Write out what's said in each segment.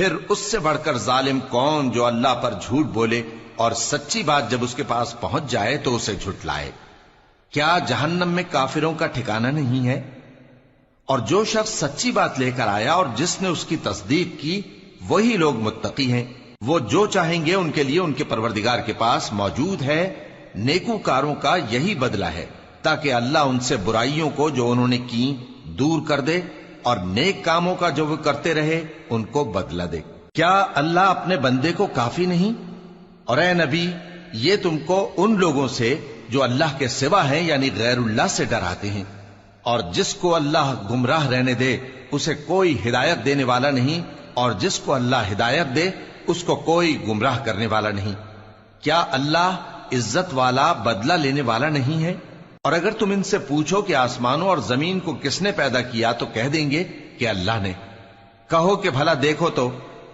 پھر اس سے بڑھ کر ظالم کون جو اللہ پر جھوٹ بولے اور سچی بات جب اس کے پاس پہنچ جائے تو اسے جھٹلائے؟ کیا جہنم میں کافروں کا ٹھکانہ نہیں ہے؟ اور جو شخص سچی بات لے کر آیا اور جس نے اس کی تصدیق کی وہی لوگ متقی ہیں، وہ جو چاہیں گے ان کے لیے ان کے پروردگار کے پاس موجود ہے۔ نیکوکاروں کا یہی بدلہ ہے، تاکہ اللہ ان سے برائیوں کو جو انہوں نے کی دور کر دے اور نیک کاموں کا جو وہ کرتے رہے ان کو بدلہ دے۔ کیا اللہ اپنے بندے کو کافی نہیں؟ اور اے نبی، یہ تم کو ان لوگوں سے جو اللہ کے سوا ہیں یعنی غیر اللہ سے ڈراتے ہیں، اور جس کو اللہ گمراہ رہنے دے اسے کوئی ہدایت دینے والا نہیں، اور جس کو اللہ ہدایت دے اس کو کوئی گمراہ کرنے والا نہیں۔ کیا اللہ عزت والا بدلہ لینے والا نہیں ہے؟ اور اگر تم ان سے پوچھو کہ آسمانوں اور زمین کو کس نے پیدا کیا تو کہہ دیں گے کہ اللہ نے۔ کہو کہ بھلا دیکھو تو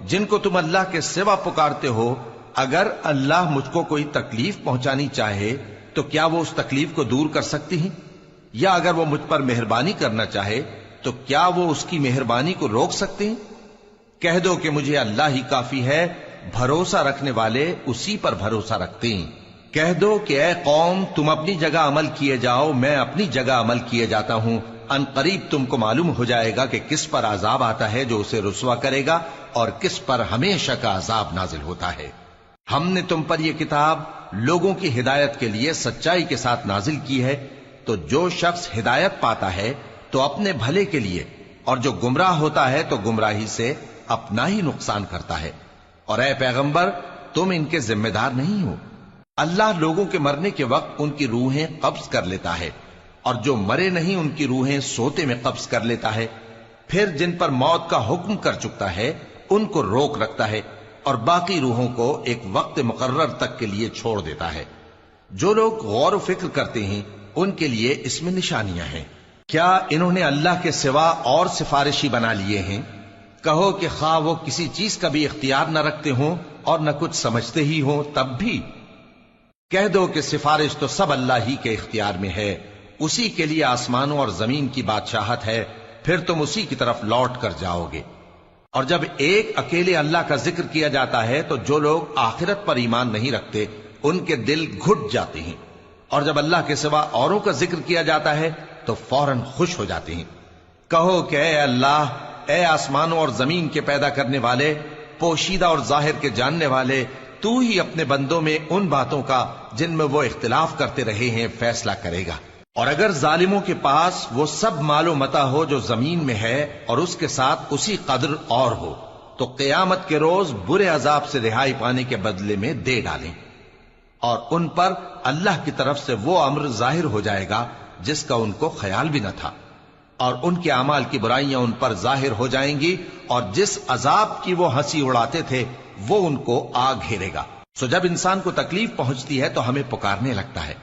جن کو تم اللہ کے سوا پکارتے ہو، اگر اللہ مجھ کو کوئی تکلیف پہنچانی چاہے تو کیا وہ اس تکلیف کو دور کر سکتی ہیں؟ یا اگر وہ مجھ پر مہربانی کرنا چاہے تو کیا وہ اس کی مہربانی کو روک سکتے ہیں؟ کہہ دو کہ مجھے اللہ ہی کافی ہے، بھروسہ رکھنے والے اسی پر بھروسہ رکھتے ہیں۔ کہہ دو کہ اے قوم تم اپنی جگہ عمل کیے جاؤ، میں اپنی جگہ عمل کیے جاتا ہوں، ان قریب تم کو معلوم ہو جائے گا کہ کس پر عذاب آتا ہے جو اسے رسوا کرے گا اور کس پر ہمیشہ کا عذاب نازل ہوتا ہے۔ ہم نے تم پر یہ کتاب لوگوں کی ہدایت کے لیے سچائی کے ساتھ نازل کی ہے، تو جو شخص ہدایت پاتا ہے تو اپنے بھلے کے لیے، اور جو گمراہ ہوتا ہے تو گمراہی سے اپنا ہی نقصان کرتا ہے۔ اور اے پیغمبر تم ان کے ذمہ دار نہیں ہو، اللہ لوگوں کے مرنے کے وقت ان کی روحیں قبض کر لیتا ہے، اور جو مرے نہیں ان کی روحیں سوتے میں قبض کر لیتا ہے، پھر جن پر موت کا حکم کر چکتا ہے ان کو روک رکھتا ہے، اور باقی روحوں کو ایک وقت مقرر تک کے لیے چھوڑ دیتا ہے۔ جو لوگ غور و فکر کرتے ہیں ان کے لیے اس میں نشانیاں ہیں۔ کیا انہوں نے اللہ کے سوا اور سفارشی بنا لیے ہیں؟ کہو کہ خواہ وہ کسی چیز کا بھی اختیار نہ رکھتے ہوں اور نہ کچھ سمجھتے ہی ہوں تب بھی کہہ دو کہ سفارش تو سب اللہ ہی کے اختیار میں ہے، اسی کے لیے آسمانوں اور زمین کی بادشاہت ہے، پھر تم اسی کی طرف لوٹ کر جاؤ گے۔ اور جب ایک اکیلے اللہ کا ذکر کیا جاتا ہے تو جو لوگ آخرت پر ایمان نہیں رکھتے ان کے دل گھٹ جاتے ہیں، اور جب اللہ کے سوا اوروں کا ذکر کیا جاتا ہے تو فوراً خوش ہو جاتے ہیں۔ کہو کہ اے اللہ، اے آسمانوں اور زمین کے پیدا کرنے والے، پوشیدہ اور ظاہر کے جاننے والے، تو ہی اپنے بندوں میں ان باتوں کا جن میں وہ اختلاف کرتے رہے ہیں فیصلہ کرے گا۔ اور اگر ظالموں کے پاس وہ سب مال و متاع ہو جو زمین میں ہے اور اس کے ساتھ اسی قدر اور ہو تو قیامت کے روز برے عذاب سے رہائی پانے کے بدلے میں دے ڈالیں، اور ان پر اللہ کی طرف سے وہ امر ظاہر ہو جائے گا جس کا ان کو خیال بھی نہ تھا، اور ان کے اعمال کی برائیاں ان پر ظاہر ہو جائیں گی، اور جس عذاب کی وہ ہنسی اڑاتے تھے وہ ان کو آ گھیرے گا۔ سو جب انسان کو تکلیف پہنچتی ہے تو ہمیں پکارنے لگتا ہے،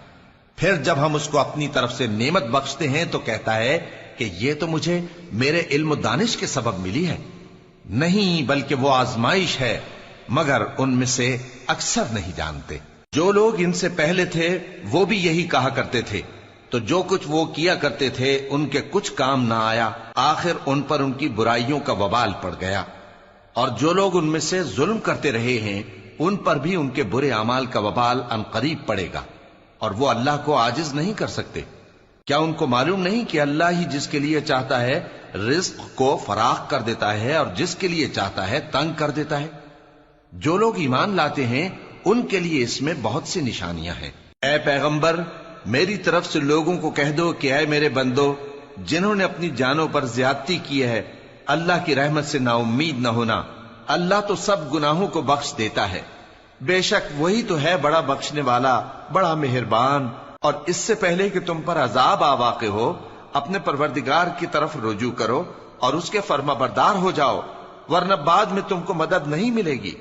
پھر جب ہم اس کو اپنی طرف سے نعمت بخشتے ہیں تو کہتا ہے کہ یہ تو مجھے میرے علم و دانش کے سبب ملی ہے۔ نہیں، بلکہ وہ آزمائش ہے، مگر ان میں سے اکثر نہیں جانتے۔ جو لوگ ان سے پہلے تھے وہ بھی یہی کہا کرتے تھے، تو جو کچھ وہ کیا کرتے تھے ان کے کچھ کام نہ آیا، آخر ان پر ان کی برائیوں کا وبال پڑ گیا۔ اور جو لوگ ان میں سے ظلم کرتے رہے ہیں ان پر بھی ان کے برے اعمال کا وبال عنقریب پڑے گا، اور وہ اللہ کو عاجز نہیں کر سکتے۔ کیا ان کو معلوم نہیں کہ اللہ ہی جس کے لیے چاہتا ہے رزق کو فراخ کر دیتا ہے اور جس کے لیے چاہتا ہے تنگ کر دیتا ہے؟ جو لوگ ایمان لاتے ہیں ان کے لیے اس میں بہت سی نشانیاں ہیں۔ اے پیغمبر، میری طرف سے لوگوں کو کہہ دو کہ اے میرے بندو، جنہوں نے اپنی جانوں پر زیادتی کی ہے، اللہ کی رحمت سے نا امید نہ ہونا۔ اللہ تو سب گناہوں کو بخش دیتا ہے، بے شک وہی تو ہے بڑا بخشنے والا، بڑا مہربان۔ اور اس سے پہلے کہ تم پر عذاب آ واقع ہو، اپنے پروردگار کی طرف رجوع کرو اور اس کے فرما بردار ہو جاؤ، ورنہ بعد میں تم کو مدد نہیں ملے گی۔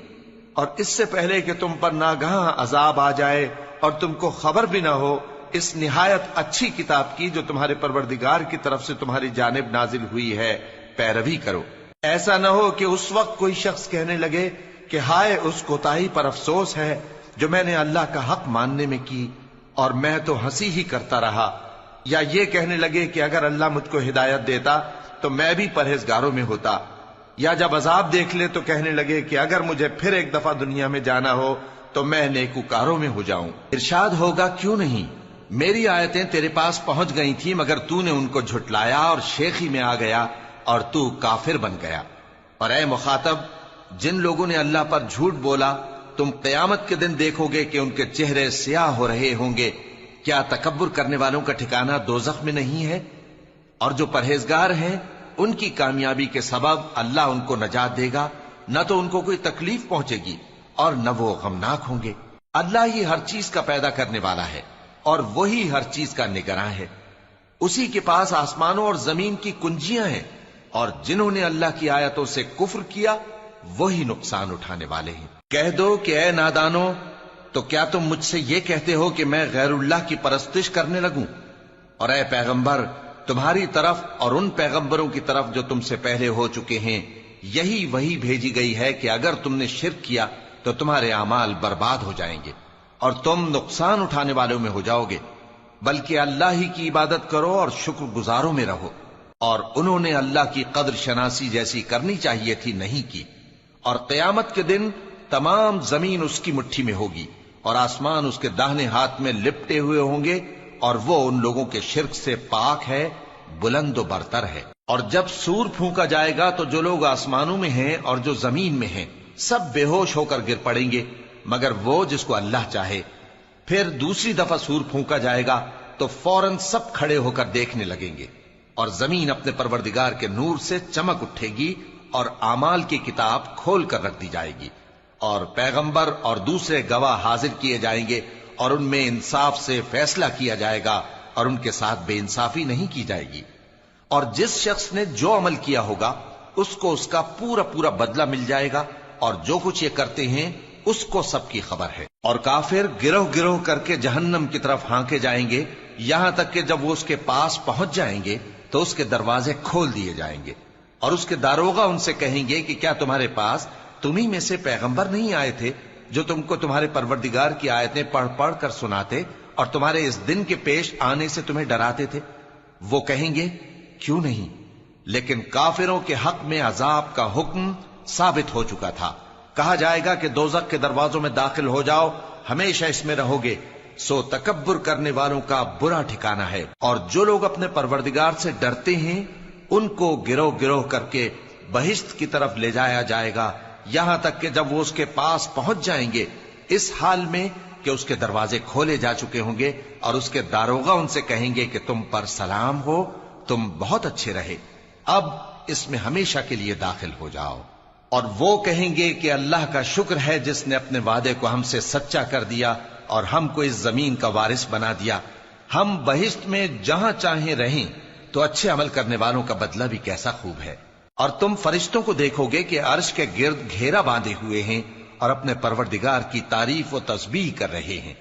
اور اس سے پہلے کہ تم پر ناگہاں عذاب آ جائے اور تم کو خبر بھی نہ ہو، اس نہایت اچھی کتاب کی جو تمہارے پروردگار کی طرف سے تمہاری جانب نازل ہوئی ہے پیروی کرو۔ ایسا نہ ہو کہ اس وقت کوئی شخص کہنے لگے کہ ہائے اس کوتاہی پر افسوس ہے جو میں نے اللہ کا حق ماننے میں کی، اور میں تو ہنسی ہی کرتا رہا، یا یہ کہنے لگے کہ اگر اللہ مجھ کو ہدایت دیتا تو میں بھی پرہیزگاروں میں ہوتا۔ یا جب عذاب دیکھ لے تو کہنے لگے کہ اگر مجھے پھر ایک دفعہ دنیا میں جانا ہو تو میں نیکوکاروں میں ہو جاؤں۔ ارشاد ہوگا کیوں نہیں، میری آیتیں تیرے پاس پہنچ گئی تھی مگر تو نے ان کو جھٹلایا اور شیخی میں آ گیا اور تو کافر بن گیا۔ اور اے مخاطب، جن لوگوں نے اللہ پر جھوٹ بولا تم قیامت کے دن دیکھو گے کہ ان کے چہرے سیاہ ہو رہے ہوں گے۔ کیا تکبر کرنے والوں کا ٹھکانہ دوزخ میں نہیں ہے؟ اور جو پرہیزگار ہیں ان کی کامیابی کے سبب اللہ ان کو نجات دے گا، نہ تو ان کو کوئی تکلیف پہنچے گی اور نہ وہ غمناک ہوں گے۔ اللہ ہی ہر چیز کا پیدا کرنے والا ہے اور وہی ہر چیز کا نگراں ہے۔ اسی کے پاس آسمانوں اور زمین کی کنجیاں ہیں، اور جنہوں نے اللہ کی آیتوں سے کفر کیا وہی نقصان اٹھانے والے ہیں۔ کہہ دو کہ اے نادانو، تو کیا تم مجھ سے یہ کہتے ہو کہ میں غیر اللہ کی پرستش کرنے لگوں؟ اور اے پیغمبر، تمہاری طرف اور ان پیغمبروں کی طرف جو تم سے پہلے ہو چکے ہیں یہی وہی بھیجی گئی ہے کہ اگر تم نے شرک کیا تو تمہارے اعمال برباد ہو جائیں گے اور تم نقصان اٹھانے والوں میں ہو جاؤ گے، بلکہ اللہ ہی کی عبادت کرو اور شکر گزاروں میں رہو۔ اور انہوں نے اللہ کی قدر شناسی جیسی کرنی چاہیے تھی نہیں کی۔ اور قیامت کے دن تمام زمین اس کی مٹھی میں ہوگی اور آسمان اس کے داہنے ہاتھ میں لپٹے ہوئے ہوں گے، اور وہ ان لوگوں کے شرک سے پاک ہے، بلند و برتر ہے۔ اور جب سور پھونکا جائے گا تو جو لوگ آسمانوں میں ہیں اور جو زمین میں ہیں سب بے ہوش ہو کر گر پڑیں گے مگر وہ جس کو اللہ چاہے۔ پھر دوسری دفعہ سور پھونکا جائے گا تو فوراً سب کھڑے ہو کر دیکھنے لگیں گے، اور زمین اپنے پروردگار کے نور سے چمک اٹھے گی اور اعمال کی کتاب کھول کر رکھ دی جائے گی، اور پیغمبر اور دوسرے گواہ حاضر کیے جائیں گے، اور ان میں انصاف سے فیصلہ کیا جائے گا اور ان کے ساتھ بے انصافی نہیں کی جائے گی۔ اور جس شخص نے جو عمل کیا ہوگا اس کو اس کا پورا پورا بدلہ مل جائے گا، اور جو کچھ یہ کرتے ہیں اس کو سب کی خبر ہے۔ اور کافر گروہ گروہ کر کے جہنم کی طرف ہانکے جائیں گے، یہاں تک کہ جب وہ اس کے پاس پہنچ جائیں گے تو اس کے دروازے کھول دیے جائیں گے، اور اس کے داروغہ ان سے کہیں گے کہ کیا تمہارے پاس تمہیں میں سے پیغمبر نہیں آئے تھے جو تم کو تمہارے پروردگار کی آیتیں پڑھ پڑھ کر سناتے اور تمہارے اس دن کے پیش آنے سے تمہیں ڈراتے تھے؟ وہ کہیں گے کیوں نہیں، لیکن کافروں کے حق میں عذاب کا حکم ثابت ہو چکا تھا۔ کہا جائے گا کہ دوزخ کے دروازوں میں داخل ہو جاؤ، ہمیشہ اس میں رہو گے، سو تکبر کرنے والوں کا برا ٹھکانہ ہے۔ اور جو لوگ اپنے پروردگار سے ڈرتے ہیں ان کو گروہ گروہ کر کے بہشت کی طرف لے جایا جائے گا، یہاں تک کہ جب وہ اس کے پاس پہنچ جائیں گے اس حال میں کہ اس کے دروازے کھولے جا چکے ہوں گے، اور اس کے داروغہ ان سے کہیں گے کہ تم پر سلام ہو، تم بہت اچھے رہے، اب اس میں ہمیشہ کے لیے داخل ہو جاؤ۔ اور وہ کہیں گے کہ اللہ کا شکر ہے جس نے اپنے وعدے کو ہم سے سچا کر دیا اور ہم کو اس زمین کا وارث بنا دیا، ہم بہشت میں جہاں چاہیں رہیں، تو اچھے عمل کرنے والوں کا بدلہ بھی کیسا خوب ہے۔ اور تم فرشتوں کو دیکھو گے کہ عرش کے گرد گھیرا باندھے ہوئے ہیں اور اپنے پروردگار کی تعریف و تسبیح کر رہے ہیں،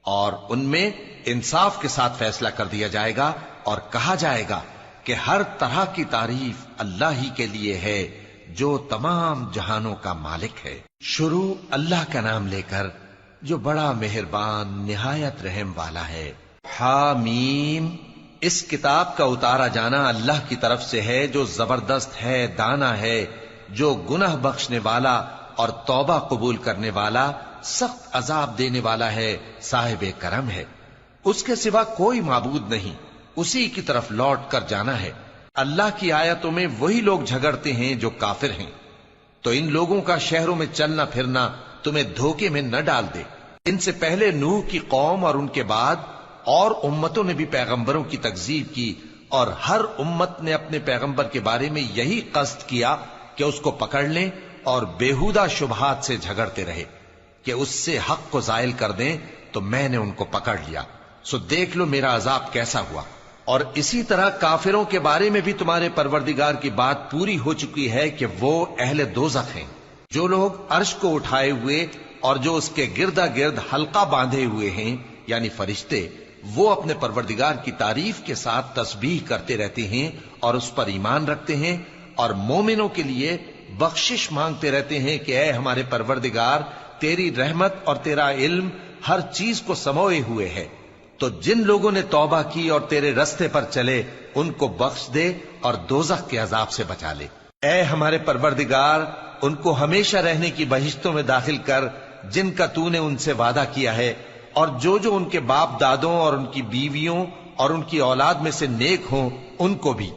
اور ان میں انصاف کے ساتھ فیصلہ کر دیا جائے گا، اور کہا جائے گا کہ ہر طرح کی تعریف اللہ ہی کے لیے ہے جو تمام جہانوں کا مالک ہے۔ شروع اللہ کا نام لے کر جو بڑا مہربان نہایت رحم والا ہے۔ حامیم، اس کتاب کا اتارا جانا اللہ کی طرف سے ہے جو زبردست ہے، دانا ہے، جو گناہ بخشنے والا اور توبہ قبول کرنے والا، سخت عذاب دینے والا ہے، صاحب کرم ہے۔ اس کے سوا کوئی معبود نہیں، اسی کی طرف لوٹ کر جانا ہے۔ اللہ کی آیتوں میں وہی لوگ جھگڑتے ہیں جو کافر ہیں، تو ان لوگوں کا شہروں میں چلنا پھرنا تمہیں دھوکے میں نہ ڈال دے۔ ان سے پہلے نوح کی قوم اور ان کے بعد اور امتوں نے بھی پیغمبروں کی تکذیب کی، اور ہر امت نے اپنے پیغمبر کے بارے میں یہی قصد کیا کہ اس کو پکڑ لیں اور بیہودہ شبہات سے جھگڑتے رہے کہ اس سے حق کو زائل کر دیں، تو میں نے ان کو پکڑ لیا، سو دیکھ لو میرا عذاب کیسا ہوا۔ اور اسی طرح کافروں کے بارے میں بھی تمہارے پروردگار کی بات پوری ہو چکی ہے کہ وہ اہل دوزخ ہیں۔ جو لوگ عرش کو اٹھائے ہوئے اور جو اس کے گردا گرد حلقہ باندھے ہوئے ہیں یعنی فرشتے، وہ اپنے پروردگار کی تعریف کے ساتھ تسبیح کرتے رہتے ہیں اور اس پر ایمان رکھتے ہیں، اور مومنوں کے لیے بخشش مانگتے رہتے ہیں کہ اے ہمارے پروردگار، تیری رحمت اور تیرا علم ہر چیز کو سموئے ہوئے ہے، تو جن لوگوں نے توبہ کی اور تیرے رستے پر چلے ان کو بخش دے اور دوزخ کے عذاب سے بچا لے۔ اے ہمارے پروردگار، ان کو ہمیشہ رہنے کی بہشتوں میں داخل کر جن کا تو نے ان سے وعدہ کیا ہے، اور جو جو ان کے باپ دادوں اور ان کی بیویوں اور ان کی اولاد میں سے نیک ہوں ان کو بھی۔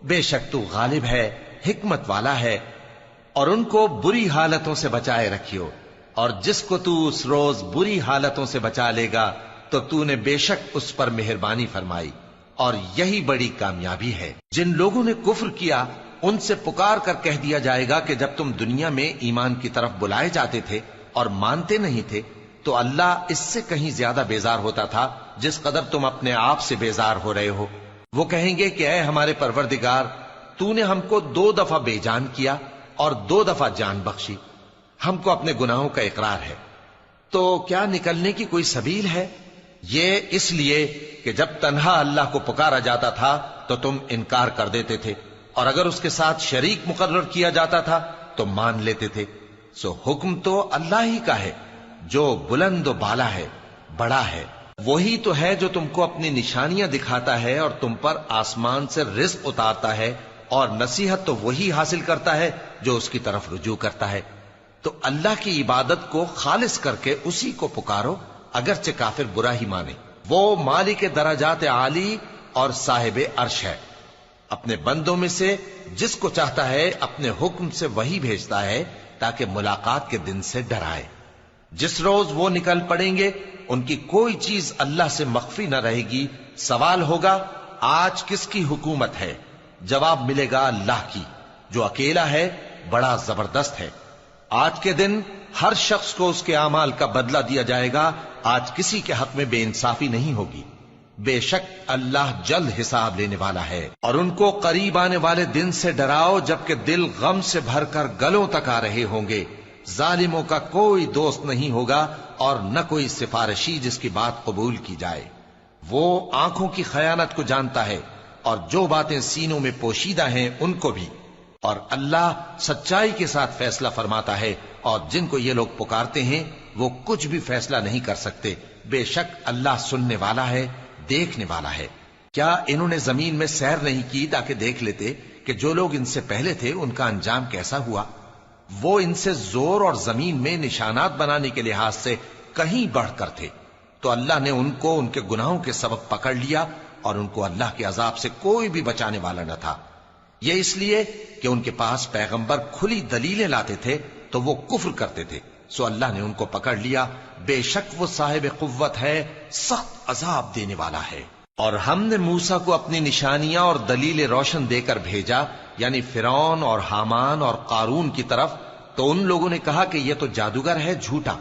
بے شک تو غالب ہے، حکمت والا ہے۔ اور ان کو بری حالتوں سے بچائے رکھیو، اور جس کو تو اس روز بری حالتوں سے بچا لے گا تو تو نے بے شک اس پر مہربانی فرمائی، اور یہی بڑی کامیابی ہے۔ جن لوگوں نے کفر کیا ان سے پکار کر کہہ دیا جائے گا کہ جب تم دنیا میں ایمان کی طرف بلائے جاتے تھے اور مانتے نہیں تھے تو اللہ اس سے کہیں زیادہ بیزار ہوتا تھا جس قدر تم اپنے آپ سے بیزار ہو رہے ہو۔ وہ کہیں گے کہ اے ہمارے پروردگار، تو نے ہم کو 2 دفعہ بے جان کیا اور 2 دفعہ جان بخشی، ہم کو اپنے گناہوں کا اقرار ہے، تو کیا نکلنے کی کوئی سبیل ہے؟ یہ اس لیے کہ جب تنہا اللہ کو پکارا جاتا تھا تو تم انکار کر دیتے تھے، اور اگر اس کے ساتھ شریک مقرر کیا جاتا تھا تو مان لیتے تھے۔ سو حکم تو اللہ ہی کا ہے جو بلند و بالا ہے، بڑا ہے۔ وہی تو ہے جو تم کو اپنی نشانیاں دکھاتا ہے اور تم پر آسمان سے رزق اتارتا ہے، اور نصیحت تو وہی حاصل کرتا ہے جو اس کی طرف رجوع کرتا ہے۔ تو اللہ کی عبادت کو خالص کر کے اسی کو پکارو، اگرچہ کافر برا ہی مانے۔ وہ مالک درجات عالی اور صاحب عرش ہے، اپنے بندوں میں سے جس کو چاہتا ہے اپنے حکم سے وہی بھیجتا ہے تاکہ ملاقات کے دن سے ڈرائے۔ جس روز وہ نکل پڑیں گے ان کی کوئی چیز اللہ سے مخفی نہ رہے گی۔ سوال ہوگا آج کس کی حکومت ہے؟ جواب ملے گا اللہ کی، جو اکیلا ہے، بڑا زبردست ہے۔ آج کے دن ہر شخص کو اس کے اعمال کا بدلہ دیا جائے گا۔ آج کسی کے حق میں بے انصافی نہیں ہوگی۔ بے شک اللہ جلد حساب لینے والا ہے۔ اور ان کو قریب آنے والے دن سے ڈراؤ جبکہ دل غم سے بھر کر گلوں تک آ رہے ہوں گے۔ ظالموں کا کوئی دوست نہیں ہوگا اور نہ کوئی سفارشی جس کی بات قبول کی جائے۔ وہ آنکھوں کی خیانت کو جانتا ہے اور جو باتیں سینوں میں پوشیدہ ہیں ان کو بھی۔ اور اللہ سچائی کے ساتھ فیصلہ فرماتا ہے، اور جن کو یہ لوگ پکارتے ہیں وہ کچھ بھی فیصلہ نہیں کر سکتے۔ بے شک اللہ سننے والا ہے، دیکھنے والا ہے۔ کیا انہوں نے زمین میں سیر نہیں کی تاکہ دیکھ لیتے کہ جو لوگ ان سے پہلے تھے ان کا انجام کیسا ہوا؟ وہ ان سے زور اور زمین میں نشانات بنانے کے لحاظ سے کہیں بڑھ کر تھے، تو اللہ نے ان کو ان کے گناہوں کے سبب پکڑ لیا، اور ان کو اللہ کے عذاب سے کوئی بھی بچانے والا نہ تھا۔ یہ اس لیے کہ ان کے پاس پیغمبر کھلی دلیلیں لاتے تھے تو وہ کفر کرتے تھے، سو اللہ نے ان کو پکڑ لیا۔ بے شک وہ صاحب قوت ہے، سخت عذاب دینے والا ہے۔ اور ہم نے موسیٰ کو اپنی نشانیاں اور دلیل روشن دے کر بھیجا، یعنی فرعون اور حامان اور قارون کی طرف، تو ان لوگوں نے کہا کہ یہ تو جادوگر ہے، جھوٹا۔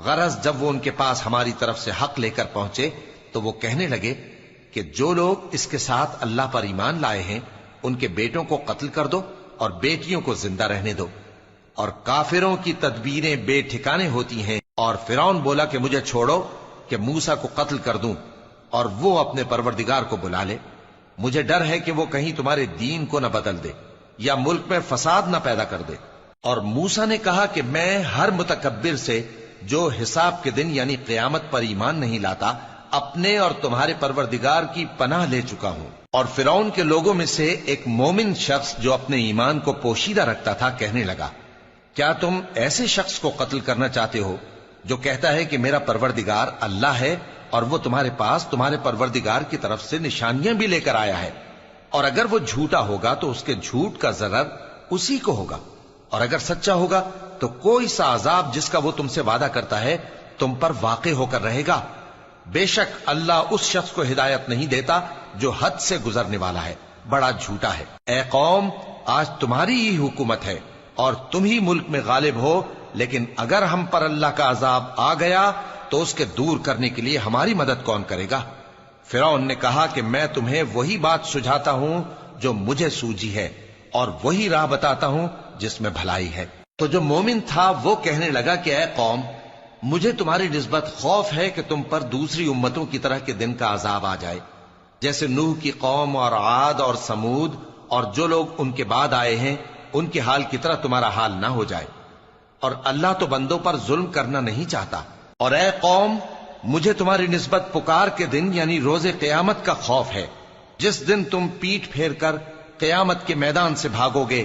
غرض جب وہ ان کے پاس ہماری طرف سے حق لے کر پہنچے تو وہ کہنے لگے کہ جو لوگ اس کے ساتھ اللہ پر ایمان لائے ہیں ان کے بیٹوں کو قتل کر دو اور بیٹیوں کو زندہ رہنے دو۔ اور کافروں کی تدبیریں بے ٹھکانے ہوتی ہیں۔ اور فرعون بولا کہ مجھے چھوڑو کہ موسیٰ کو قتل کر دوں اور وہ اپنے پروردگار کو بلا لے۔ مجھے ڈر ہے کہ وہ کہیں تمہارے دین کو نہ بدل دے یا ملک میں فساد نہ پیدا کر دے۔ اور موسیٰ نے کہا کہ میں ہر متکبر سے جو حساب کے دن یعنی قیامت پر ایمان نہیں لاتا اپنے اور تمہارے پروردگار کی پناہ لے چکا ہوں۔ اور فرعون کے لوگوں میں سے ایک مومن شخص جو اپنے ایمان کو پوشیدہ رکھتا تھا کہنے لگا، کیا تم ایسے شخص کو قتل کرنا چاہتے ہو جو کہتا ہے کہ میرا پروردگار اللہ ہے اور وہ تمہارے پاس تمہارے پروردگار کی طرف سے نشانیاں بھی لے کر آیا ہے؟ اور اگر وہ جھوٹا ہوگا تو اس کے جھوٹ کا ضرر اسی کو ہوگا، اور اگر سچا ہوگا تو کوئی سا عذاب جس کا وہ تم سے وعدہ کرتا ہے تم پر واقع ہو کر رہے گا۔ بے شک اللہ اس شخص کو ہدایت نہیں دیتا جو حد سے گزرنے والا ہے، بڑا جھوٹا ہے۔ اے قوم، آج تمہاری ہی حکومت ہے اور تم ہی ملک میں غالب ہو، لیکن اگر ہم پر اللہ کا عذاب آ گیا تو اس کے دور کرنے کے لیے ہماری مدد کون کرے گا؟ فرعون نے کہا کہ میں تمہیں وہی بات سجھاتا ہوں جو مجھے سوجی ہے، اور وہی راہ بتاتا ہوں جس میں بھلائی ہے۔ تو جو مومن تھا وہ کہنے لگا کہ اے قوم، مجھے تمہاری نسبت خوف ہے کہ تم پر دوسری امتوں کی طرح کے دن کا عذاب آ جائے، جیسے نوح کی قوم اور عاد اور سمود اور جو لوگ ان کے بعد آئے ہیں ان کے حال کی طرح تمہارا حال نہ ہو جائے۔ اور اللہ تو بندوں پر ظلم کرنا نہیں چاہتا۔ اور اے قوم، مجھے تمہاری نسبت پکار کے دن یعنی روز قیامت کا خوف ہے، جس دن تم پیٹھ پھیر کر قیامت کے میدان سے بھاگو گے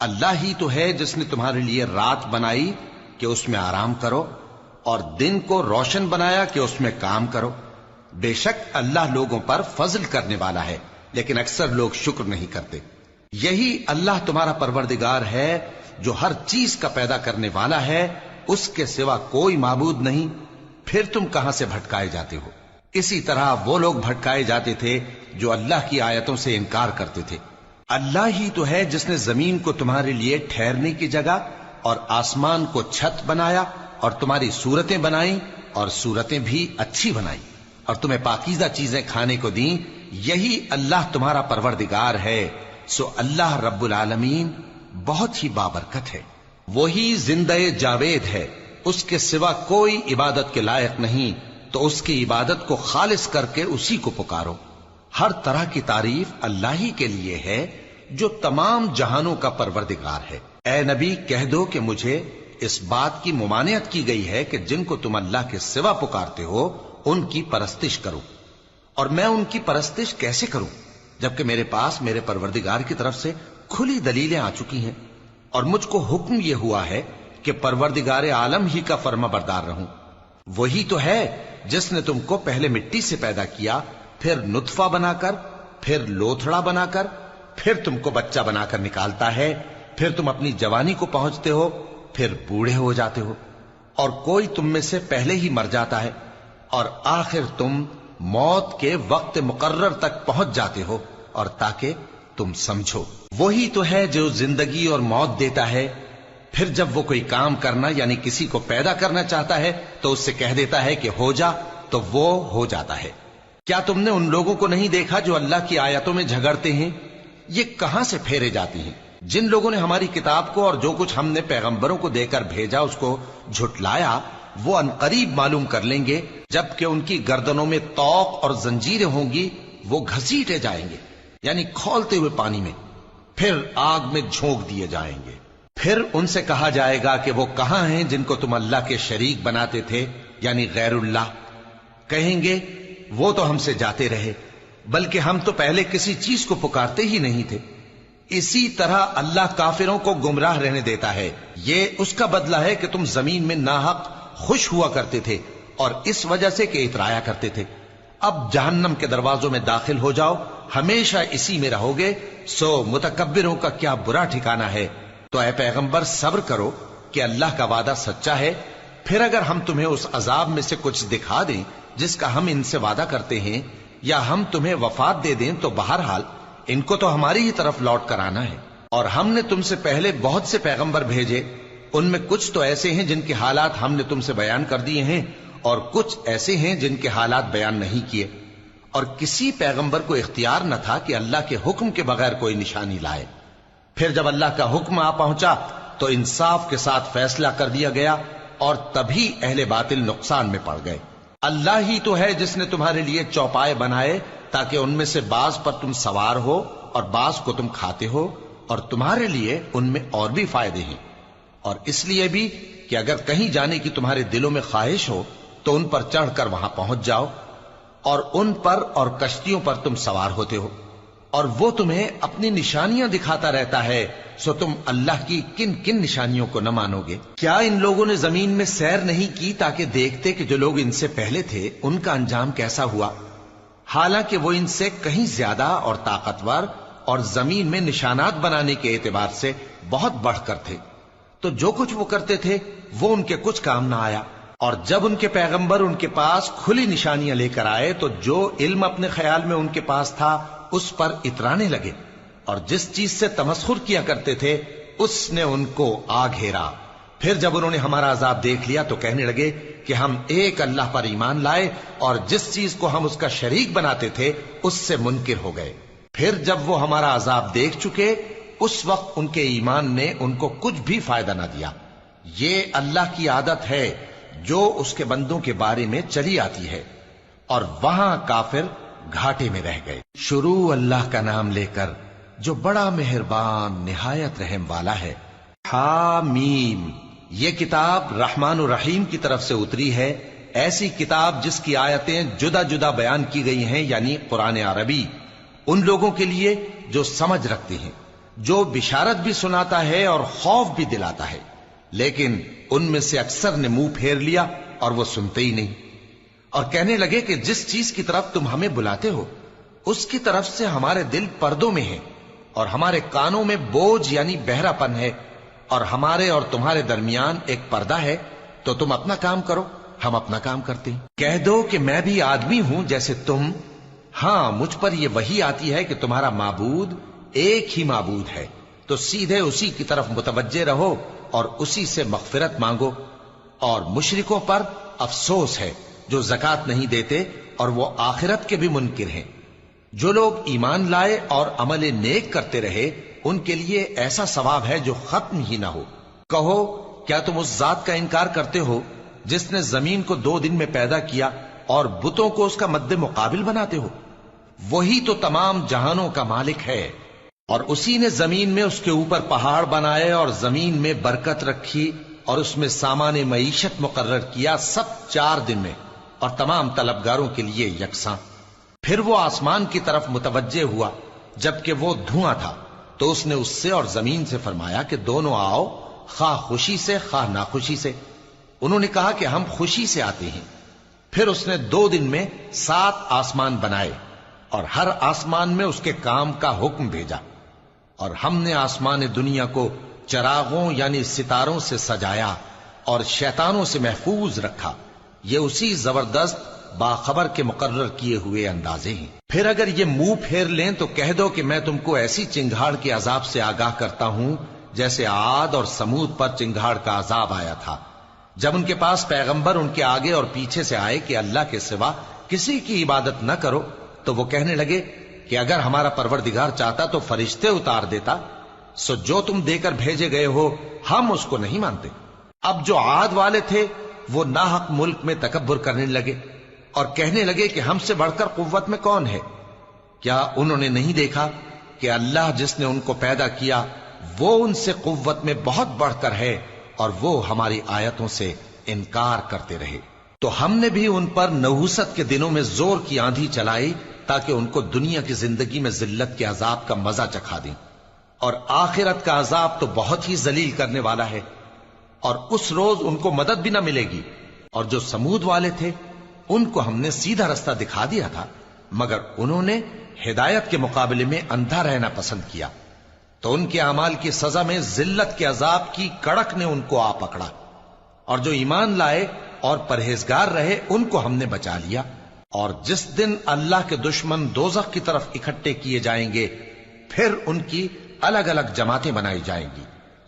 اللہ ہی تو ہے جس نے تمہارے لیے رات بنائی کہ اس میں آرام کرو اور دن کو روشن بنایا کہ اس میں کام کرو. بے شک اللہ لوگوں پر فضل کرنے والا ہے لیکن اکثر لوگ شکر نہیں کرتے. یہی اللہ تمہارا پروردگار ہے جو ہر چیز کا پیدا کرنے والا ہے، اس کے سوا کوئی معبود نہیں. پھر تم کہاں سے بھٹکائے جاتے ہو؟ اسی طرح وہ لوگ بھٹکائے جاتے تھے جو اللہ کی آیتوں سے انکار کرتے تھے. اللہ ہی تو ہے جس نے زمین کو تمہارے لیے ٹھہرنے کی جگہ اور آسمان کو چھت بنایا اور تمہاری صورتیں بنائیں اور صورتیں بھی اچھی بنائیں اور تمہیں پاکیزہ چیزیں کھانے کو دیں. یہی اللہ تمہارا پروردگار ہے. سو اللہ رب العالمین بہت ہی بابرکت ہے. وہی زندہ جاوید ہے، اس کے سوا کوئی عبادت کے لائق نہیں، تو اس کی عبادت کو خالص کر کے اسی کو پکارو. ہر طرح کی تعریف اللہ ہی کے لیے ہے جو تمام جہانوں کا پروردگار ہے. اے نبی کہہ دو کہ مجھے اس بات کی ممانعت کی گئی ہے کہ جن کو تم اللہ کے سوا پکارتے ہو ان کی پرستش کرو، اور میں ان کی پرستش کیسے کروں جبکہ میرے پاس میرے پروردگار کی طرف سے کھلی دلیلیں آ چکی ہیں اور مجھ کو حکم یہ ہوا ہے کہ پروردگار عالم ہی کا فرما بردار رہوں. وہی تو ہے جس نے تم کو پہلے مٹی سے پیدا کیا، پھر نطفہ بنا کر، پھر لوتھڑا بنا کر، پھر تم کو بچہ بنا کر نکالتا ہے، پھر تم اپنی جوانی کو پہنچتے ہو، پھر بوڑھے ہو جاتے ہو، اور کوئی تم میں سے پہلے ہی مر جاتا ہے، اور آخر تم موت کے وقت مقرر تک پہنچ جاتے ہو. اور تاکہ تم سمجھو وہی تو ہے جو زندگی اور موت دیتا ہے، پھر جب وہ کوئی کام کرنا یعنی کسی کو پیدا کرنا چاہتا ہے تو اس سے کہہ دیتا ہے کہ ہو جا، تو وہ ہو جاتا ہے. کیا تم نے ان لوگوں کو نہیں دیکھا جو اللہ کی آیتوں میں جھگڑتے ہیں؟ یہ کہاں سے پھیرے جاتی ہیں؟ جن لوگوں نے ہماری کتاب کو اور جو کچھ ہم نے پیغمبروں کو دے کر بھیجا اس کو جھٹلایا، وہ انقریب معلوم کر لیں گے جبکہ ان کی گردنوں میں طوق اور زنجیریں ہوں گی، وہ گھسیٹے جائیں گے یعنی کھولتے ہوئے پانی میں، پھر آگ میں جھونک دیے جائیں گے. پھر ان سے کہا جائے گا کہ وہ کہاں ہیں جن کو تم اللہ کے شریک بناتے تھے یعنی غیر اللہ؟ کہیں گے وہ تو ہم سے جاتے رہے، بلکہ ہم تو پہلے کسی چیز کو پکارتے ہی نہیں تھے. اسی طرح اللہ کافروں کو گمراہ رہنے دیتا ہے. یہ اس کا بدلہ ہے کہ تم زمین میں ناحق خوش ہوا کرتے تھے اور اس وجہ سے کہ اترایا کرتے تھے. اب جہنم کے دروازوں میں داخل ہو جاؤ، ہمیشہ اسی میں رہو گے. سو متکبروں کا کیا برا ٹھکانہ ہے. تو اے پیغمبر صبر کرو کہ اللہ کا وعدہ سچا ہے. پھر اگر ہم تمہیں اس عذاب میں سے کچھ دکھا دیں جس کا ہم ان سے وعدہ کرتے ہیں، یا ہم تمہیں وفات دے دیں، تو بہرحال ان کو تو ہماری ہی طرف لوٹ کر آنا ہے. اور ہم نے تم سے پہلے بہت سے پیغمبر بھیجے، ان میں کچھ تو ایسے ہیں جن کے حالات ہم نے تم سے بیان کر دیے ہیں، اور کچھ ایسے ہیں جن کے حالات بیان نہیں کیے. اور کسی پیغمبر کو اختیار نہ تھا کہ اللہ کے حکم کے بغیر کوئی نشانی لائے. پھر جب اللہ کا حکم آ پہنچا تو انصاف کے ساتھ فیصلہ کر دیا گیا، اور تبھی اہل باطل نقصان میں پڑ گئے. اللہ ہی تو ہے جس نے تمہارے لیے چوپائے بنائے تاکہ ان میں سے بعض پر تم سوار ہو اور بعض کو تم کھاتے ہو، اور تمہارے لیے ان میں اور بھی فائدے ہیں. اور اس لیے بھی کہ اگر کہیں جانے کی تمہارے دلوں میں خواہش ہو تو ان پر چڑھ کر وہاں پہنچ جاؤ، اور ان پر اور کشتیوں پر تم سوار ہوتے ہو، اور وہ تمہیں اپنی نشانیاں دکھاتا رہتا ہے. سو تم اللہ کی کن کن نشانیوں کو نہ مانو گے؟ کیا ان لوگوں نے زمین میں سیر نہیں کی تاکہ دیکھتے کہ جو لوگ ان سے پہلے تھے ان کا انجام کیسا ہوا، حالانکہ وہ ان سے کہیں زیادہ اور طاقتور اور زمین میں نشانات بنانے کے اعتبار سے بہت بڑھ کر تھے. تو جو کچھ وہ کرتے تھے وہ ان کے کچھ کام نہ آیا. اور جب ان کے پیغمبر ان کے پاس کھلی نشانیاں لے کر آئے تو جو علم اپنے خیال میں ان کے پاس تھا اس پر اترانے لگے، اور جس چیز سے تمسخر کیا کرتے تھے اس نے ان کو آ گھیرا. پھر جب انہوں نے ہمارا عذاب دیکھ لیا تو کہنے لگے کہ ہم ایک اللہ پر ایمان لائے، اور جس چیز کو ہم اس کا شریک بناتے تھے اس سے منکر ہو گئے. پھر جب وہ ہمارا عذاب دیکھ چکے اس وقت ان کے ایمان نے ان کو کچھ بھی فائدہ نہ دیا. یہ اللہ کی عادت ہے جو اس کے بندوں کے بارے میں چلی آتی ہے، اور وہاں کافر گھاٹے میں رہ گئے. شروع اللہ کا نام لے کر جو بڑا مہربان نہایت رحم والا ہے. حامیم، یہ کتاب رحمان الرحیم کی طرف سے اتری ہے، ایسی کتاب جس کی آیتیں جدا جدا بیان کی گئی ہیں، یعنی قرآن عربی، ان لوگوں کے لیے جو سمجھ رکھتے ہیں، جو بشارت بھی سناتا ہے اور خوف بھی دلاتا ہے، لیکن ان میں سے اکثر نے منہ پھیر لیا اور وہ سنتے ہی نہیں، اور کہنے لگے کہ جس چیز کی طرف تم ہمیں بلاتے ہو اس کی طرف سے ہمارے دل پردوں میں ہیں، اور ہمارے کانوں میں بوجھ یعنی بہرا پن ہے، اور ہمارے اور تمہارے درمیان ایک پردہ ہے، تو تم اپنا کام کرو، ہم اپنا کام کرتے ہیں۔ کہہ دو کہ میں بھی آدمی ہوں جیسے تم، ہاں مجھ پر یہ وحی آتی ہے کہ تمہارا معبود ایک ہی معبود ہے، تو سیدھے اسی کی طرف متوجہ رہو اور اسی سے مغفرت مانگو۔ اور مشرکوں پر افسوس ہے جو زکوٰۃ نہیں دیتے اور وہ آخرت کے بھی منکر ہیں۔ جو لوگ ایمان لائے اور عمل نیک کرتے رہے ان کے لیے ایسا ثواب ہے جو ختم ہی نہ ہو۔ کہو کیا تم اس ذات کا انکار کرتے ہو جس نے زمین کو 2 دن میں پیدا کیا اور بتوں کو اس کا مد مقابل بناتے ہو؟ وہی تو تمام جہانوں کا مالک ہے، اور اسی نے زمین میں اس کے اوپر پہاڑ بنائے اور زمین میں برکت رکھی اور اس میں سامان معیشت مقرر کیا، سب 4 دن میں، اور تمام طلبگاروں کے لیے یکساں۔ پھر وہ آسمان کی طرف متوجہ ہوا جبکہ وہ دھواں تھا، تو اس نے اس سے اور زمین سے فرمایا کہ دونوں آؤ، خواہ خوشی سے خواہ ناخوشی سے۔ انہوں نے کہا کہ ہم خوشی سے آتے ہیں۔ پھر اس نے 2 دن میں 7 آسمان بنائے اور ہر آسمان میں اس کے کام کا حکم بھیجا، اور ہم نے آسمان دنیا کو چراغوں یعنی ستاروں سے سجایا اور شیطانوں سے محفوظ رکھا۔ یہ اسی زبردست باخبر کے مقرر کیے ہوئے اندازے ہیں۔ پھر اگر یہ منہ پھیر لیں تو کہہ دو کہ میں تم کو ایسی چنگھاڑ کے عذاب سے آگاہ کرتا ہوں جیسے عاد اور سمود پر چنگھاڑ کا عذاب آیا تھا، جب ان کے پاس پیغمبر ان کے آگے اور پیچھے سے آئے کہ اللہ کے سوا کسی کی عبادت نہ کرو، تو وہ کہنے لگے کہ اگر ہمارا پروردگار چاہتا تو فرشتے اتار دیتا، سو جو تم دے کر بھیجے گئے ہو ہم اس کو نہیں مانتے۔ اب جو عاد والے تھے وہ ناحق ملک میں تکبر کرنے لگے اور کہنے لگے کہ ہم سے بڑھ کر قوت میں کون ہے؟ کیا انہوں نے نہیں دیکھا کہ اللہ جس نے ان کو پیدا کیا وہ ان سے قوت میں بہت بڑھ کر ہے، اور وہ ہماری آیتوں سے انکار کرتے رہے۔ تو ہم نے بھی ان پر نحوست کے دنوں میں زور کی آندھی چلائی تاکہ ان کو دنیا کی زندگی میں ذلت کے عذاب کا مزہ چکھا دیں، اور آخرت کا عذاب تو بہت ہی ذلیل کرنے والا ہے، اور اس روز ان کو مدد بھی نہ ملے گی۔ اور جو سمود والے تھے ان کو ہم نے سیدھا رستہ دکھا دیا تھا، مگر انہوں نے ہدایت کے مقابلے میں اندھا رہنا پسند کیا، تو ان کے اعمال کی سزا میں ذلت کے عذاب کی کڑک نے ان کو آ پکڑا۔ اور جو ایمان لائے اور پرہیزگار رہے ان کو ہم نے بچا لیا۔ اور جس دن اللہ کے دشمن دوزخ کی طرف اکٹھے کیے جائیں گے پھر ان کی الگ الگ جماعتیں بنائی جائیں گی،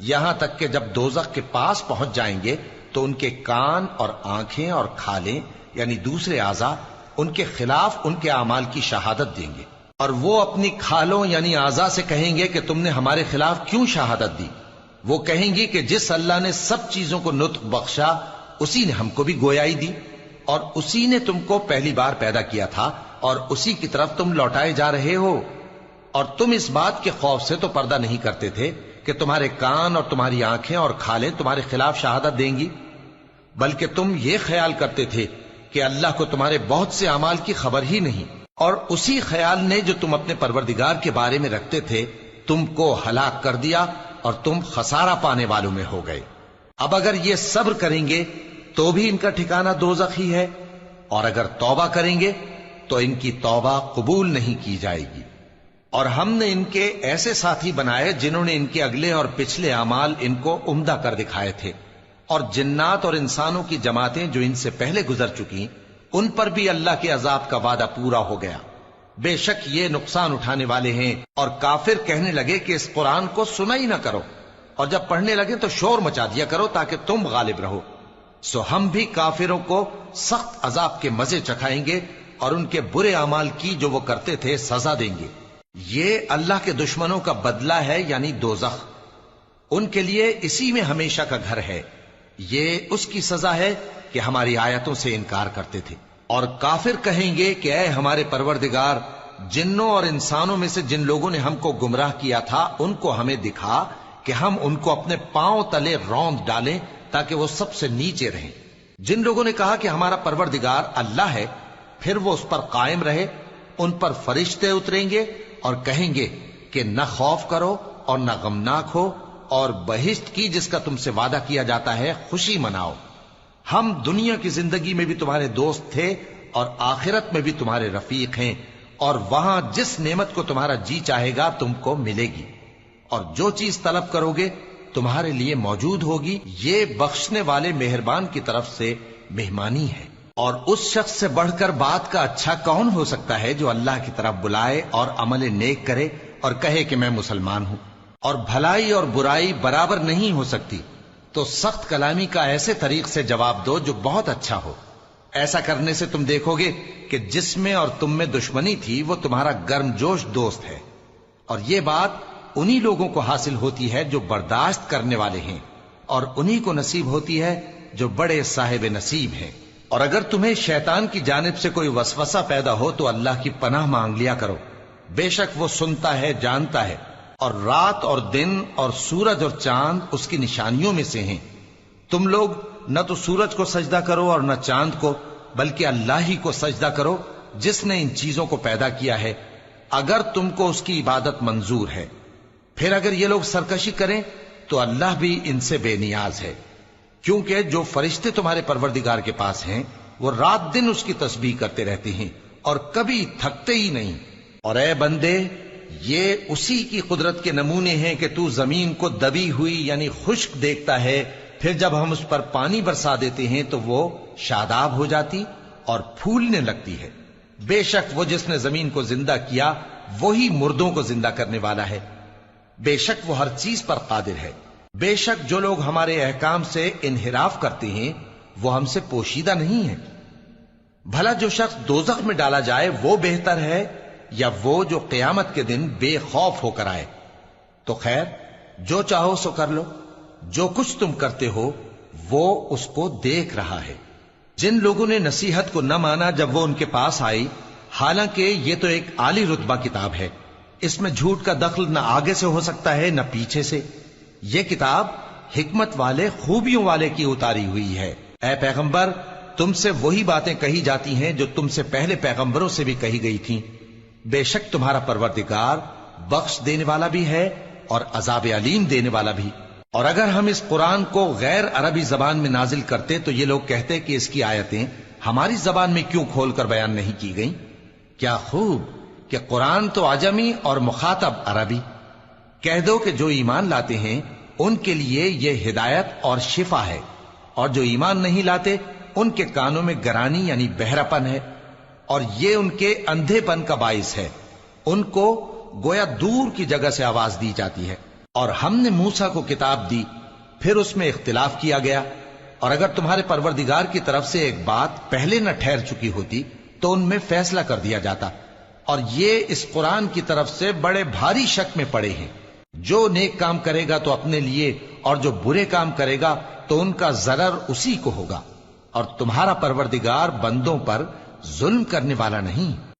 یہاں تک کہ جب دوزخ کے پاس پہنچ جائیں گے تو ان کے کان اور آنکھیں اور کھالیں یعنی دوسرے اعضاء ان کے خلاف ان کے اعمال کی شہادت دیں گے، اور وہ اپنی کھالوں یعنی اعضاء سے کہیں گے کہ تم نے ہمارے خلاف کیوں شہادت دی؟ وہ کہیں گی کہ جس اللہ نے سب چیزوں کو نطق بخشا اسی نے ہم کو بھی گویائی دی، اور اسی نے تم کو پہلی بار پیدا کیا تھا اور اسی کی طرف تم لوٹائے جا رہے ہو۔ اور تم اس بات کے خوف سے تو پردہ نہیں کرتے تھے کہ تمہارے کان اور تمہاری آنکھیں اور کھالیں تمہارے خلاف شہادت دیں گی، بلکہ تم یہ خیال کرتے تھے کہ اللہ کو تمہارے بہت سے اعمال کی خبر ہی نہیں، اور اسی خیال نے جو تم اپنے پروردگار کے بارے میں رکھتے تھے تم کو ہلاک کر دیا اور تم خسارہ پانے والوں میں ہو گئے۔ اب اگر یہ صبر کریں گے تو بھی ان کا ٹھکانہ دوزخ ہی ہے، اور اگر توبہ کریں گے تو ان کی توبہ قبول نہیں کی جائے گی۔ اور ہم نے ان کے ایسے ساتھی بنائے جنہوں نے ان کے اگلے اور پچھلے اعمال ان کو عمدہ کر دکھائے تھے، اور جنات اور انسانوں کی جماعتیں جو ان سے پہلے گزر چکی ان پر بھی اللہ کے عذاب کا وعدہ پورا ہو گیا۔ بے شک یہ نقصان اٹھانے والے ہیں۔ اور کافر کہنے لگے کہ اس قرآن کو سنا ہی نہ کرو، اور جب پڑھنے لگے تو شور مچا دیا کرو تاکہ تم غالب رہو۔ سو ہم بھی کافروں کو سخت عذاب کے مزے چکھائیں گے اور ان کے برے اعمال کی جو وہ کرتے تھے سزا دیں گے۔ یہ اللہ کے دشمنوں کا بدلہ ہے یعنی دوزخ، ان کے لیے اسی میں ہمیشہ کا گھر ہے۔ یہ اس کی سزا ہے کہ ہماری آیتوں سے انکار کرتے تھے۔ اور کافر کہیں گے کہ اے ہمارے پروردگار، جنوں اور انسانوں میں سے جن لوگوں نے ہم کو گمراہ کیا تھا ان کو ہمیں دکھا کہ ہم ان کو اپنے پاؤں تلے روند ڈالیں تاکہ وہ سب سے نیچے رہیں۔ جن لوگوں نے کہا کہ ہمارا پروردگار اللہ ہے، پھر وہ اس پر قائم رہے، ان پر فرشتے اتریں گے اور کہیں گے کہ نہ خوف کرو اور نہ غمناک ہو، اور بہشت کی جس کا تم سے وعدہ کیا جاتا ہے خوشی مناؤ۔ ہم دنیا کی زندگی میں بھی تمہارے دوست تھے اور آخرت میں بھی تمہارے رفیق ہیں، اور وہاں جس نعمت کو تمہارا جی چاہے گا تم کو ملے گی، اور جو چیز طلب کرو گے تمہارے لیے موجود ہوگی۔ یہ بخشنے والے مہربان کی طرف سے مہمانی ہے۔ اور اس شخص سے بڑھ کر بات کا اچھا کون ہو سکتا ہے جو اللہ کی طرف بلائے اور عمل نیک کرے اور کہے کہ میں مسلمان ہوں۔ اور بھلائی اور برائی برابر نہیں ہو سکتی، تو سخت کلامی کا ایسے طریق سے جواب دو جو بہت اچھا ہو۔ ایسا کرنے سے تم دیکھو گے کہ جس میں اور تم میں دشمنی تھی وہ تمہارا گرم جوش دوست ہے، اور یہ بات انہی لوگوں کو حاصل ہوتی ہے جو برداشت کرنے والے ہیں، اور انہی کو نصیب ہوتی ہے جو بڑے صاحب نصیب ہیں۔ اور اگر تمہیں شیطان کی جانب سے کوئی وسوسہ پیدا ہو تو اللہ کی پناہ مانگ لیا کرو، بے شک وہ سنتا ہے، جانتا ہے۔ اور رات اور دن اور سورج اور چاند اس کی نشانیوں میں سے ہیں۔ تم لوگ نہ تو سورج کو سجدہ کرو اور نہ چاند کو، بلکہ اللہ ہی کو سجدہ کرو جس نے ان چیزوں کو پیدا کیا ہے، اگر تم کو اس کی عبادت منظور ہے۔ پھر اگر یہ لوگ سرکشی کریں تو اللہ بھی ان سے بے نیاز ہے، کیونکہ جو فرشتے تمہارے پروردگار کے پاس ہیں وہ رات دن اس کی تسبیح کرتے رہتے ہیں اور کبھی تھکتے ہی نہیں۔ اور اے بندے، یہ اسی کی قدرت کے نمونے ہیں کہ تو زمین کو دبی ہوئی یعنی خشک دیکھتا ہے، پھر جب ہم اس پر پانی برسا دیتے ہیں تو وہ شاداب ہو جاتی اور پھولنے لگتی ہے۔ بے شک وہ جس نے زمین کو زندہ کیا وہی مردوں کو زندہ کرنے والا ہے، بے شک وہ ہر چیز پر قادر ہے۔ بے شک جو لوگ ہمارے احکام سے انحراف کرتے ہیں وہ ہم سے پوشیدہ نہیں ہیں۔ بھلا جو شخص دوزخ میں ڈالا جائے وہ بہتر ہے یا وہ جو قیامت کے دن بے خوف ہو کر آئے؟ تو خیر، جو چاہو سو کر لو، جو کچھ تم کرتے ہو وہ اس کو دیکھ رہا ہے۔ جن لوگوں نے نصیحت کو نہ مانا جب وہ ان کے پاس آئی، حالانکہ یہ تو ایک عالی رتبہ کتاب ہے، اس میں جھوٹ کا دخل نہ آگے سے ہو سکتا ہے نہ پیچھے سے۔ یہ کتاب حکمت والے، خوبیوں والے کی اتاری ہوئی ہے۔ اے پیغمبر، تم سے وہی باتیں کہی جاتی ہیں جو تم سے پہلے پیغمبروں سے بھی کہی گئی تھیں۔ بے شک تمہارا پروردگار بخش دینے والا بھی ہے اور عذاب علیم دینے والا بھی۔ اور اگر ہم اس قرآن کو غیر عربی زبان میں نازل کرتے تو یہ لوگ کہتے کہ اس کی آیتیں ہماری زبان میں کیوں کھول کر بیان نہیں کی گئیں؟ کیا خوب کہ قرآن تو عجمی اور مخاطب عربی۔ کہہ دو کہ جو ایمان لاتے ہیں ان کے لیے یہ ہدایت اور شفا ہے، اور جو ایمان نہیں لاتے ان کے کانوں میں گرانی یعنی بہراپن ہے، اور یہ ان کے اندھے پن کا باعث ہے۔ ان کو گویا دور کی جگہ سے آواز دی جاتی ہے۔ اور ہم نے موسیٰ کو کتاب دی، پھر اس میں اختلاف کیا گیا، اور اگر تمہارے پروردگار کی طرف سے ایک بات پہلے نہ ٹھہر چکی ہوتی تو ان میں فیصلہ کر دیا جاتا۔ اور یہ اس قرآن کی طرف سے بڑے بھاری شک میں پڑے ہیں۔ جو نیک کام کرے گا تو اپنے لیے، اور جو برے کام کرے گا تو ان کا ضرر اسی کو ہوگا، اور تمہارا پروردگار بندوں پر ظلم کرنے والا نہیں۔